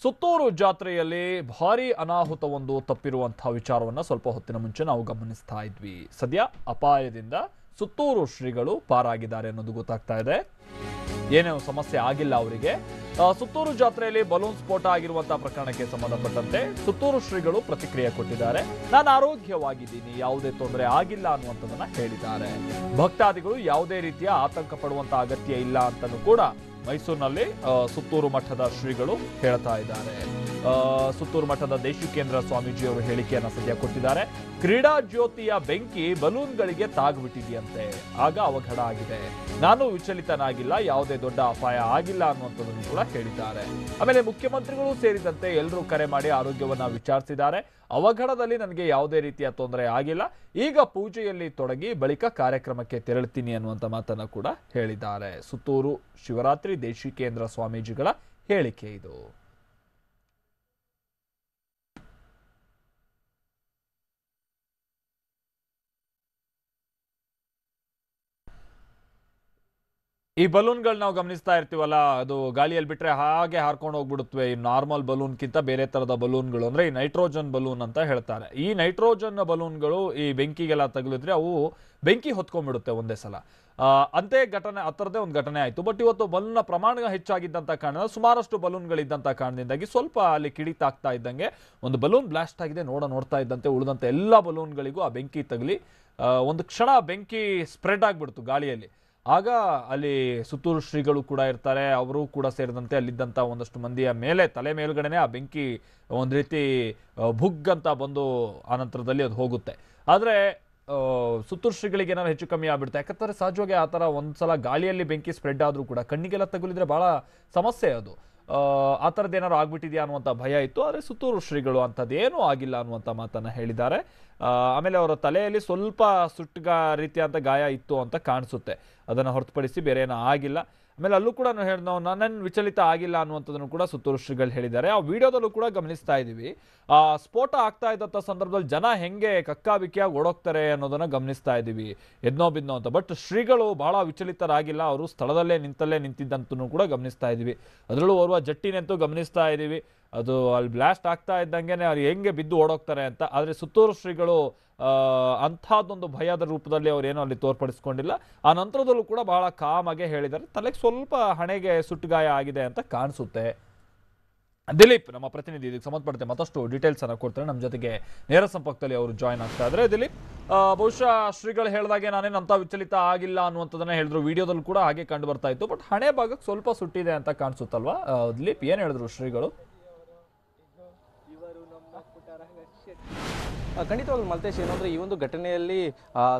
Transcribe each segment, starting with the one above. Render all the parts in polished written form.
ಸುತ್ತೂರು ಜಾತ್ರೆಯಲ್ಲಿ ಭಾರಿ ಅನಾಹುತವೊಂದು ತಪ್ಪಿರುವಂತಹ ವಿಚಾರವನ್ನ ಸ್ವಲ್ಪ ಹೊತ್ತಿನ ಮುಂಚೆ ನಾವು ಗಮನಿಸ್ತಾ ಇದ್ವಿ. ಸದ್ಯ ಅಪಾಯದಿಂದ ಸುತ್ತೂರು ಶ್ರೀಗಳು ಪಾರಾಗಿದ್ದಾರೆ ಅನ್ನೋದು ಗೊತ್ತಾಗ್ತಾ ಇದೆ. ಏನೇನು ಸಮಸ್ಯೆ ಆಗಿಲ್ಲ ಅವರಿಗೆ. ಸುತ್ತೂರು ಜಾತ್ರೆಯಲ್ಲಿ ಬಲೂನ್ ಸ್ಫೋಟ ಆಗಿರುವಂತಹ ಪ್ರಕರಣಕ್ಕೆ ಸಂಬಂಧಪಟ್ಟಂತೆ ಸುತ್ತೂರು ಶ್ರೀಗಳು ಪ್ರತಿಕ್ರಿಯೆ ಕೊಟ್ಟಿದ್ದಾರೆ. ನಾನು ಆರೋಗ್ಯವಾಗಿದ್ದೀನಿ, ಯಾವುದೇ ತೊಂದರೆ ಆಗಿಲ್ಲ ಅನ್ನುವಂಥದ್ದನ್ನ ಹೇಳಿದ್ದಾರೆ. ಭಕ್ತಾದಿಗಳು ಯಾವುದೇ ರೀತಿಯ ಆತಂಕ ಪಡುವಂತಹ ಅಗತ್ಯ ಇಲ್ಲ ಅಂತಲೂ ಕೂಡ ಮೈಸೂರಿನಲ್ಲಿ ಸುತ್ತೂರು ಮಠದ ಶ್ರೀಗಳು ಹೇಳ್ತಾ ಇದ್ದಾರೆ. ಸುತ್ತೂರು ಮಠದ ದೇಶಿಕೇಂದ್ರ ಸ್ವಾಮೀಜಿಯವರು ಹೇಳಿಕೆಯನ್ನು ಸದ್ಯ ಕೊಟ್ಟಿದ್ದಾರೆ. ಕ್ರೀಡಾ ಜ್ಯೋತಿಯ ಬೆಂಕಿ ಬಲೂನ್ಗಳಿಗೆ ತಾಗ್ಬಿಟ್ಟಿದೆಯಂತೆ, ಆಗ ಅವಘಡ ಆಗಿದೆ. ನಾನು ವಿಚಲಿತನಾಗಿಲ್ಲ, ಯಾವುದೇ ದೊಡ್ಡ ಅಪಾಯ ಆಗಿಲ್ಲ ಅನ್ನುವಂಥದ್ದನ್ನು ಕೂಡ ಹೇಳಿದ್ದಾರೆ. ಆಮೇಲೆ ಮುಖ್ಯಮಂತ್ರಿಗಳು ಸೇರಿದಂತೆ ಎಲ್ಲರೂ ಕರೆ ಮಾಡಿ ಆರೋಗ್ಯವನ್ನ ವಿಚಾರಿಸಿದ್ದಾರೆ. ಅವಘಡದಲ್ಲಿ ನನಗೆ ಯಾವುದೇ ರೀತಿಯ ತೊಂದರೆ ಆಗಿಲ್ಲ, ಈಗ ಪೂಜೆಯಲ್ಲಿ ತೊಡಗಿ ಬಳಿಕ ಕಾರ್ಯಕ್ರಮಕ್ಕೆ ತೆರಳುತ್ತೀನಿ ಅನ್ನುವಂಥ ಮಾತನ್ನ ಕೂಡ ಹೇಳಿದ್ದಾರೆ. ಸುತ್ತೂರು ಶಿವರಾತ್ರಿ ದೇಶಿಕೇಂದ್ರ ಸ್ವಾಮೀಜಿಗಳ ಹೇಳಿಕೆ ಇದು. ಈ ಬಲೂನ್ಗಳು ನಾವು ಗಮನಿಸ್ತಾ ಇರ್ತೀವಲ್ಲ, ಅದು ಗಾಳಿಯಲ್ಲಿ ಬಿಟ್ರೆ ಹಾಗೆ ಹಾರ್ಕೊಂಡು ಹೋಗ್ಬಿಡುತ್ತವೆ. ಈ ನಾರ್ಮಲ್ ಬಲೂನ್ಗಿಂತ ಬೇರೆ ತರದ ಬಲೂನ್ಗಳು ಅಂದ್ರೆ ಈ ನೈಟ್ರೋಜನ್ ಬಲೂನ್ ಅಂತ ಹೇಳ್ತಾರೆ. ಈ ನೈಟ್ರೋಜನ್ ಬಲೂನ್ಗಳು ಈ ಬೆಂಕಿಗೆಲ್ಲ ತಗುಲಿದ್ರೆ ಅವು ಬೆಂಕಿ ಹೊತ್ಕೊಂಡ್ಬಿಡುತ್ತೆ ಒಂದೇ ಸಲ. ಅಂತೆ ಘಟನೆ ಆ ಥರದೇ ಒಂದು ಘಟನೆ ಆಯಿತು. ಬಟ್ ಇವತ್ತು ಬಲೂನ್ನ ಪ್ರಮಾಣ ಹೆಚ್ಚಾಗಿದ್ದಂಥ ಕಾರಣ, ಸುಮಾರಷ್ಟು ಬಲೂನ್ಗಳಿದ್ದಂಥ ಕಾರಣದಿಂದಾಗಿ ಸ್ವಲ್ಪ ಅಲ್ಲಿ ಕಿಡಿತಾಗ್ತಾ ಇದ್ದಂಗೆ ಒಂದು ಬಲೂನ್ ಬ್ಲಾಸ್ಟ್ ಆಗಿದೆ. ನೋಡ್ತಾ ಇದ್ದಂತೆ ಉಳಿದಂಥ ಎಲ್ಲ ಬಲೂನ್ಗಳಿಗೂ ಆ ಬೆಂಕಿ ತಗಲಿ ಒಂದು ಕ್ಷಣ ಬೆಂಕಿ ಸ್ಪ್ರೆಡ್ ಆಗಿಬಿಡ್ತು ಗಾಳಿಯಲ್ಲಿ. ಆಗ ಅಲ್ಲಿ ಸುತ್ತೂರು ಶ್ರೀಗಳು ಕೂಡ ಇರ್ತಾರೆ, ಅವರು ಕೂಡ ಸೇರಿದಂತೆ ಅಲ್ಲಿದ್ದಂಥ ಒಂದಷ್ಟು ಮಂದಿಯ ಮೇಲೆ ತಲೆ ಮೇಲ್ಗಡೆನೆ ಆ ಬೆಂಕಿ ಒಂದು ರೀತಿ ಭುಗ್ ಅಂತ ಬಂದು ಆನಂತರದಲ್ಲಿ ಅದು ಹೋಗುತ್ತೆ. ಆದರೆ ಸುತ್ತೂರು ಶ್ರೀಗಳಿಗೆ ಏನಾದ್ರು ಹೆಚ್ಚು ಕಮ್ಮಿ ಆಗ್ಬಿಡುತ್ತೆ. ಯಾಕಂದರೆ ಸಹಜವಾಗಿ ಆ ಥರ ಒಂದ್ಸಲ ಗಾಳಿಯಲ್ಲಿ ಬೆಂಕಿ ಸ್ಪ್ರೆಡ್ ಆದರೂ ಕೂಡ ಕಣ್ಣಿಗೆಲ್ಲ ತಗುಲಿದ್ರೆ ಭಾಳ ಸಮಸ್ಯೆ ಅದು. ಆ ಥರದ್ದು ಏನಾದ್ರು ಆಗ್ಬಿಟ್ಟಿದೆಯಾ ಅನ್ನುವಂಥ ಭಯ ಇತ್ತು. ಆದರೆ ಸುತ್ತೂರು ಶ್ರೀಗಳು ಅಂಥದ್ದೇನೂ ಆಗಿಲ್ಲ ಅನ್ನುವಂಥ ಮಾತನ್ನು ಹೇಳಿದ್ದಾರೆ. ಆಮೇಲೆ ಅವರ ತಲೆಯಲ್ಲಿ ಸ್ವಲ್ಪ ಸುಟ್ಟಗ ರೀತಿಯಾದ ಗಾಯ ಇತ್ತು ಅಂತ ಕಾಣಿಸುತ್ತೆ. ಅದನ್ನು ಹೊರತುಪಡಿಸಿ ಬೇರೆ ಏನೂ ಆಗಿಲ್ಲ. ಆಮೇಲೆ ಅಲ್ಲೂ ಕೂಡ ನನ್ನನ್ನು ವಿಚಲಿತ ಆಗಿಲ್ಲ ಅನ್ನುವಂಥದ್ದನ್ನು ಕೂಡ ಸುತ್ತೂರು ಶ್ರೀಗಳು ಹೇಳಿದ್ದಾರೆ. ಆ ವಿಡಿಯೋದಲ್ಲೂ ಕೂಡ ಗಮನಿಸ್ತಾ ಇದ್ದೀವಿ. ಸ್ಫೋಟ ಆಗ್ತಾ ಇದ್ದಂಥ ಸಂದರ್ಭದಲ್ಲಿ ಜನ ಹೆಂಗೆ ಕಕ್ಕಾಬಿಕ್ಕಿಯಾಗಿ ಓಡೋಗ್ತಾರೆ ಅನ್ನೋದನ್ನು ಗಮನಿಸ್ತಾ ಇದ್ದೀವಿ, ಎದ್ನೋ ಬಿದ್ನೋ ಅಂತ. ಬಟ್ ಶ್ರೀಗಳು ಬಹಳ ವಿಚಲಿತರಾಗಿಲ್ಲ, ಅವರು ಸ್ಥಳದಲ್ಲೇ ನಿಂತಿದ್ದಂತೂ ಕೂಡ ಗಮನಿಸ್ತಾ ಇದ್ದೀವಿ. ಅದರಲ್ಲೂ ಓರ್ವ ಜಟ್ಟಿನಂತೂ ಗಮನಿಸ್ತಾ ಇದ್ದೀವಿ. ಅದು ಅಲ್ಲಿ ಬ್ಲಾಸ್ಟ್ ಆಗ್ತಾ ಇದ್ದಂಗೆ ಅವ್ರು ಹೆಂಗೆ ಬಿದ್ದು ಓಡೋಗ್ತಾರೆ ಅಂತ. ಆದರೆ ಸುತ್ತೂರು ಶ್ರೀಗಳು ಅಂಥದ್ದೊಂದು ಭಯದ ರೂಪದಲ್ಲಿ ಅವರೇನೋ ಅಲ್ಲಿ ತೋರ್ಪಡಿಸ್ಕೊಂಡಿಲ್ಲ. ಆ ನಂತರದಲ್ಲೂ ಕೂಡ ಬಹಳ ಕಾಮಾಗೆ ಹೇಳಿದ್ದಾರೆ. ತಲೆಗೆ ಸ್ವಲ್ಪ ಹಣೆಗೆ ಸುಟ್ಟಗಾಯ ಆಗಿದೆ ಅಂತ ಕಾಣಿಸುತ್ತೆ. ದಿಲೀಪ್ ನಮ್ಮ ಪ್ರತಿನಿಧಿ ಇದಕ್ಕೆ ಸಂಬಂಧಪಟ್ಟಂತೆ ಮತ್ತಷ್ಟು ಡೀಟೇಲ್ಸ್ ಅನ್ನು ಕೊಡ್ತಾರೆ. ನಮ್ಮ ಜೊತೆಗೆ ನೇರ ಸಂಪರ್ಕದಲ್ಲಿ ಅವರು ಜಾಯ್ನ್ ಆಗ್ತಾ ಇದ್ದಾರೆ. ದಿಲೀಪ್, ಬಹುಶಃ ಶ್ರೀಗಳು ಹೇಳಿದಾಗೆ ನಾನೇನು ಅಂತ ವಿಚಲಿತ ಆಗಿಲ್ಲ ಅನ್ನುವಂಥದ್ದನ್ನ ಹೇಳಿದ್ರು. ವಿಡಿಯೋದಲ್ಲಿ ಕೂಡ ಹಾಗೆ ಕಂಡು ಬರ್ತಾ ಇತ್ತು. ಬಟ್ ಹಣೆ ಭಾಗಕ್ಕೆ ಸ್ವಲ್ಪ ಸುಟ್ಟಿದೆ ಅಂತ ಕಾಣಿಸುತ್ತಲ್ವಾ? ದಿಲೀಪ್, ಏನು ಹೇಳಿದ್ರು ಶ್ರೀಗಳು? ಖಂಡಿತವಾಗ್ಲೂ ಮಲ್ತೇಶ್, ಏನಂದ್ರೆ ಈ ಒಂದು ಘಟನೆಯಲ್ಲಿ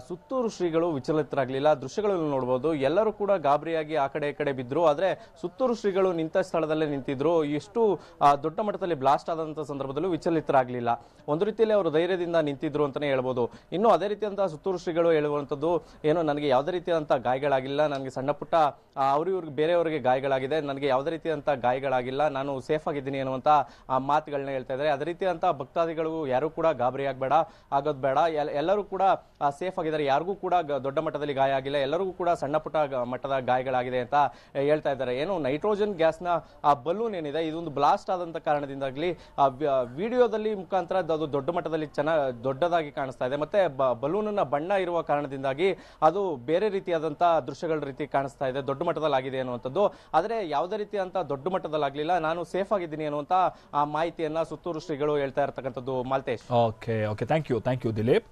ಸುತ್ತೂರು ಶ್ರೀಗಳು ವಿಚಲಿತರಾಗಲಿಲ್ಲ. ದೃಶ್ಯಗಳನ್ನು ನೋಡ್ಬೋದು, ಎಲ್ಲರೂ ಕೂಡ ಗಾಬರಿಯಾಗಿ ಆ ಕಡೆ ಈ ಕಡೆ ಬಿದ್ರು. ಆದ್ರೆ ಸುತ್ತೂರು ಶ್ರೀಗಳು ನಿಂತ ಸ್ಥಳದಲ್ಲೇ ನಿಂತಿದ್ರು. ಎಷ್ಟು ದೊಡ್ಡ ಮಟ್ಟದಲ್ಲಿ ಬ್ಲಾಸ್ಟ್ ಆದಂತ ಸಂದರ್ಭದಲ್ಲೂ ವಿಚಲಿತರಾಗಲಿಲ್ಲ. ಒಂದು ರೀತಿಯಲ್ಲಿ ಅವರು ಧೈರ್ಯದಿಂದ ನಿಂತಿದ್ರು ಅಂತಾನೆ ಹೇಳ್ಬೋದು. ಇನ್ನು ಅದೇ ರೀತಿಯಂತಹ ಸುತ್ತೂರು ಶ್ರೀಗಳು ಹೇಳುವಂಥದ್ದು, ಏನೋ ನನಗೆ ಯಾವುದೇ ರೀತಿಯಾದಂತಹ ಗಾಯಗಳಾಗಿಲ್ಲ, ನನಗೆ ಸಣ್ಣ ಪುಟ್ಟ ಅವ್ರಿಗೆ ಬೇರೆಯವರಿಗೆ ಗಾಯಗಳಾಗಿದೆ, ನನಗೆ ಯಾವುದೇ ರೀತಿಯಾದಂಥ ಗಾಯಗಳಾಗಿಲ್ಲ, ನಾನು ಸೇಫ್ ಆಗಿದ್ದೀನಿ ಅನ್ನುವಂಥ ಮಾತುಗಳನ್ನ ಹೇಳ್ತಾ ಇದ್ದಾರೆ. ಅದೇ ರೀತಿಯಾದಂಥ ಭಕ್ತಾದಿಗಳು ಯಾರು ಕೂಡ ಗಾಬರಿ ಆಗೋದು ಬೇಡ, ಎಲ್ಲರೂ ಕೂಡ ಸೇಫ್ ಆಗಿದ್ದಾರೆ, ಯಾರಿಗೂ ಕೂಡ ದೊಡ್ಡ ಮಟ್ಟದಲ್ಲಿ ಗಾಯ ಆಗಿಲ್ಲ, ಎಲ್ಲರಿಗೂ ಕೂಡ ಸಣ್ಣ ಪುಟ್ಟ ಮಟ್ಟದ ಗಾಯಗಳಾಗಿದೆ ಅಂತ ಹೇಳ್ತಾ ಇದ್ದಾರೆ. ಏನು ನೈಟ್ರೋಜನ್ ಗ್ಯಾಸ್ನ ಆ ಬಲೂನ್ ಏನಿದೆ, ಇದೊಂದು ಬ್ಲಾಸ್ಟ್ ಆದಂತ ಕಾರಣದಿಂದಾಗ್ಲಿ ವಿಡಿಯೋದಲ್ಲಿ ಮುಖಾಂತರ ಅದು ದೊಡ್ಡ ಮಟ್ಟದಲ್ಲಿ ದೊಡ್ಡದಾಗಿ ಕಾಣಿಸ್ತಾ ಇದೆ. ಮತ್ತೆ ಬಲೂನ್ನ ಬಣ್ಣ ಇರುವ ಕಾರಣದಿಂದಾಗಿ ಅದು ಬೇರೆ ರೀತಿಯಾದಂತಹ ದೃಶ್ಯಗಳ ರೀತಿ ಕಾಣಿಸ್ತಾ ಇದೆ, ದೊಡ್ಡ ಮಟ್ಟದಲ್ಲಿ ಆಗಿದೆ ಅನ್ನುವಂಥದ್ದು. ಆದರೆ ಯಾವುದೇ ರೀತಿಯಂತ ದೊಡ್ಡ ಮಟ್ಟದಲ್ಲಾಗ್ಲಿಲ್ಲ, ನಾನು ಸೇಫ್ ಆಗಿದ್ದೀನಿ ಅನ್ನುವಂತ ಆ ಮಾಹಿತಿಯನ್ನ ಸುತ್ತೂರು ಶ್ರೀಗಳು ಹೇಳ್ತಾ ಇರತಕ್ಕಂಥದ್ದು. Maltesh, okay, thank you Dilip.